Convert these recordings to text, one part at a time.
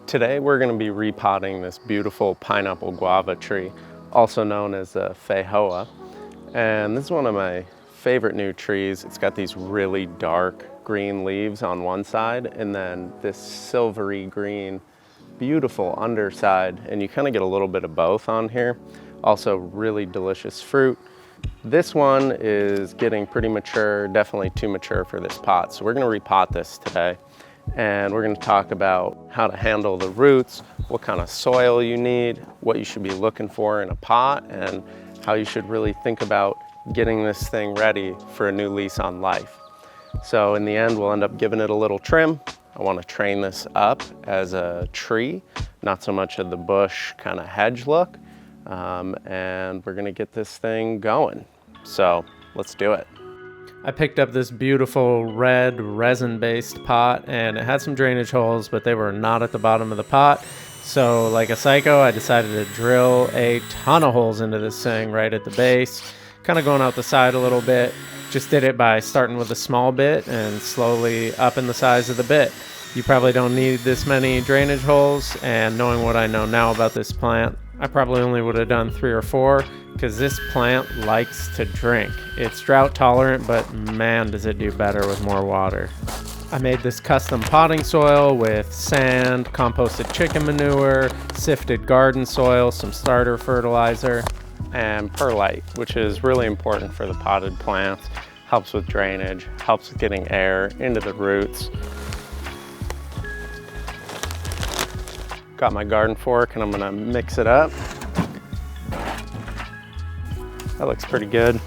Today we're going to be repotting this beautiful pineapple guava tree, also known as a Feijoa. And this is one of my favorite new trees. It's got these really dark green leaves on one side and then this silvery green, beautiful underside. And you kind of get a little bit of both on here. Also really delicious fruit. This one is getting pretty mature, definitely too mature for this pot. So we're going to repot this today. And we're going to talk about how to handle the roots, what kind of soil you need, what you should be looking for in a pot, and how you should really think about getting this thing ready for a new lease on life. So in the end, we'll end up giving it a little trim. I want to train this up as a tree, not so much of the bush kind of hedge look. And we're going to get this thing going. So let's do it. I picked up this beautiful red resin-based pot and it had some drainage holes, but they were not at the bottom of the pot. So like a psycho, I decided to drill a ton of holes into this thing right at the base, kind of going out the side a little bit. Just did it by starting with a small bit and slowly upping the size of the bit. You probably don't need this many drainage holes, and knowing what I know now about this plant, I probably only would have done 3 or 4 because this plant likes to drink. It's drought tolerant, but man, does it do better with more water. I made this custom potting soil with sand, composted chicken manure, sifted garden soil, some starter fertilizer, and perlite, which is really important for the potted plants. Helps with drainage, helps with getting air into the roots. Got my garden fork and I'm gonna mix it up. That looks pretty good.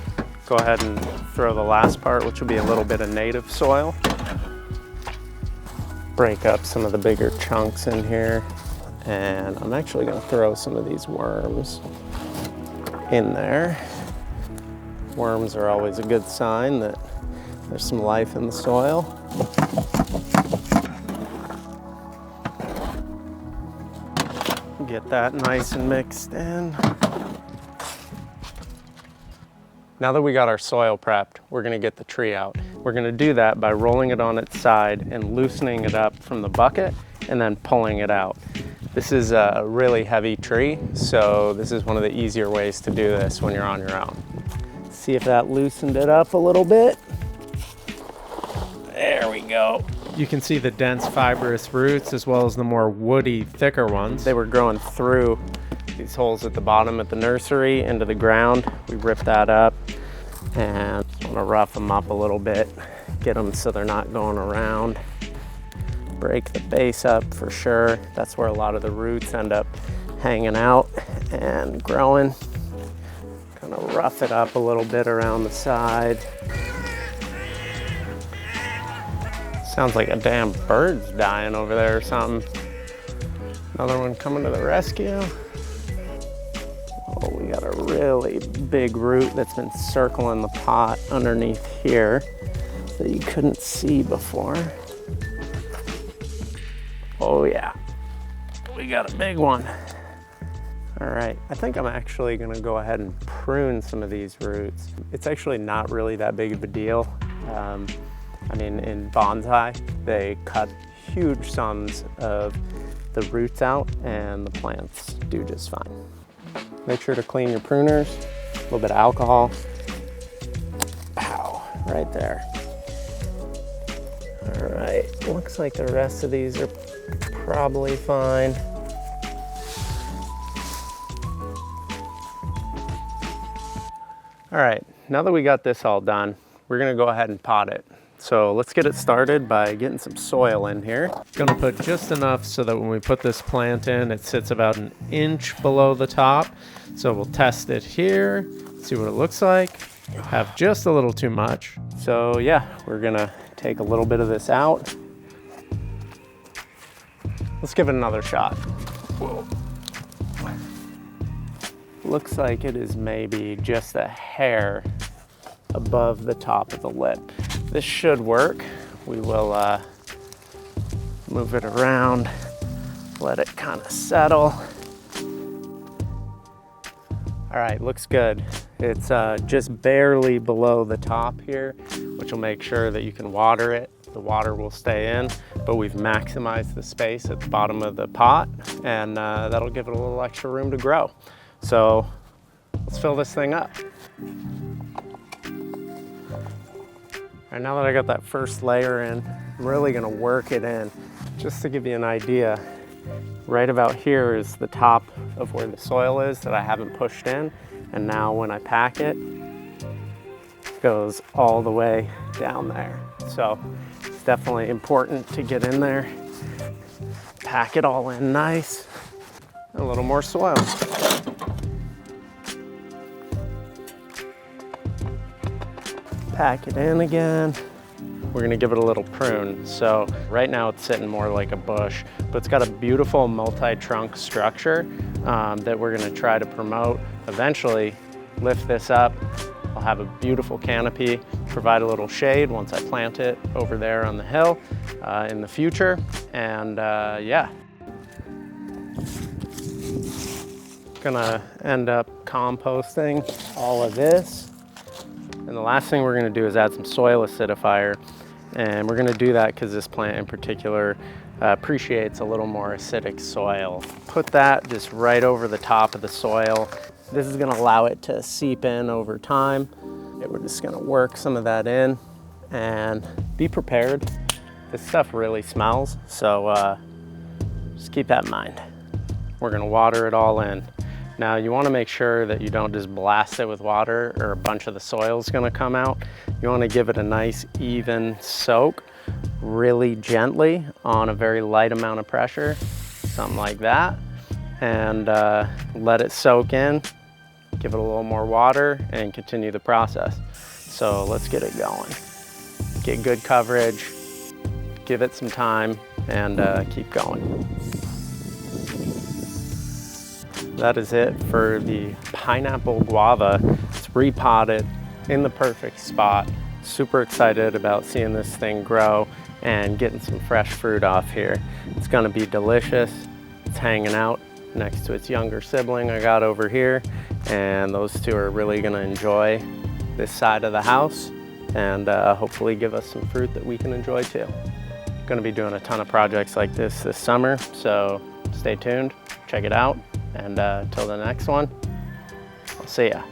Go ahead and throw the last part, which will be a little bit of native soil. Break up some of the bigger chunks in here. And I'm actually gonna throw some of these worms in there. Worms are always a good sign that there's some life in the soil. Get that nice and mixed in. Now that we got our soil prepped, we're gonna get the tree out. We're gonna do that by rolling it on its side and loosening it up from the bucket and then pulling it out. This is a really heavy tree, so this is one of the easier ways to do this when you're on your own. See if that loosened it up a little bit. There we go. You can see the dense fibrous roots as well as the more woody, thicker ones. They were growing through these holes at the bottom at the nursery into the ground. We ripped that up and I want to rough them up a little bit, get them so they're not going around. Break the base up for sure. That's where a lot of the roots end up hanging out and growing. Kind of rough it up a little bit around the side. Sounds like a damn bird's dying over there or something. Another one coming to the rescue. Oh, we got a really big root that's been circling the pot underneath here that you couldn't see before. Oh yeah, we got a big one. All right, I think I'm actually gonna go ahead and prune some of these roots. It's actually not really that big of a deal. I mean, in bonsai, they cut huge sums of the roots out and the plants do just fine. Make sure to clean your pruners, a little bit of alcohol. Pow, right there. All right, looks like the rest of these are probably fine. All right, now that we got this all done, we're gonna go ahead and pot it. So let's get it started by getting some soil in here. Gonna put just enough so that when we put this plant in, it sits about 1 inch below the top. So we'll test it here, see what it looks like. Have just a little too much. So yeah, we're gonna take a little bit of this out. Let's give it another shot. Whoa. Looks like it is maybe just a hair above the top of the lip. This should work. We will move it around, let it kind of settle. All right, looks good. It's just barely below the top here, which will make sure that you can water it The water will stay in, but we've maximized the space at the bottom of the pot, and that'll give it a little extra room to grow. So let's fill this thing up. All right, now that I got that first layer in, I'm really gonna work it in. Just to give you an idea, right about here is the top of where the soil is that I haven't pushed in. And now when I pack it, it goes all the way down there. So it's definitely important to get in there, pack it all in nice. A little more soil. Pack it in again. We're gonna give it a little prune. So right now it's sitting more like a bush, but it's got a beautiful multi-trunk structure that we're gonna try to promote. Eventually lift this up. I'll have a beautiful canopy, provide a little shade once I plant it over there on the hill in the future. And yeah. Gonna end up composting all of this. And the last thing we're gonna do is add some soil acidifier. And we're gonna do that because this plant in particular appreciates a little more acidic soil. Put that just right over the top of the soil. This is gonna allow it to seep in over time. We're just gonna work some of that in and be prepared. This stuff really smells, so just keep that in mind. We're gonna water it all in. Now you wanna make sure that you don't just blast it with water or a bunch of the soil is gonna come out. You wanna give it a nice even soak, really gently on a very light amount of pressure, something like that. And let it soak in, give it a little more water and continue the process. So let's get it going. Get good coverage, give it some time and keep going. That is it for the pineapple guava. It's repotted in the perfect spot. Super excited about seeing this thing grow and getting some fresh fruit off here. It's gonna be delicious. It's hanging out next to its younger sibling I got over here, and those two are really gonna enjoy this side of the house and hopefully give us some fruit that we can enjoy too. Gonna be doing a ton of projects like this summer, so stay tuned, check it out. And till the next one, I'll see ya.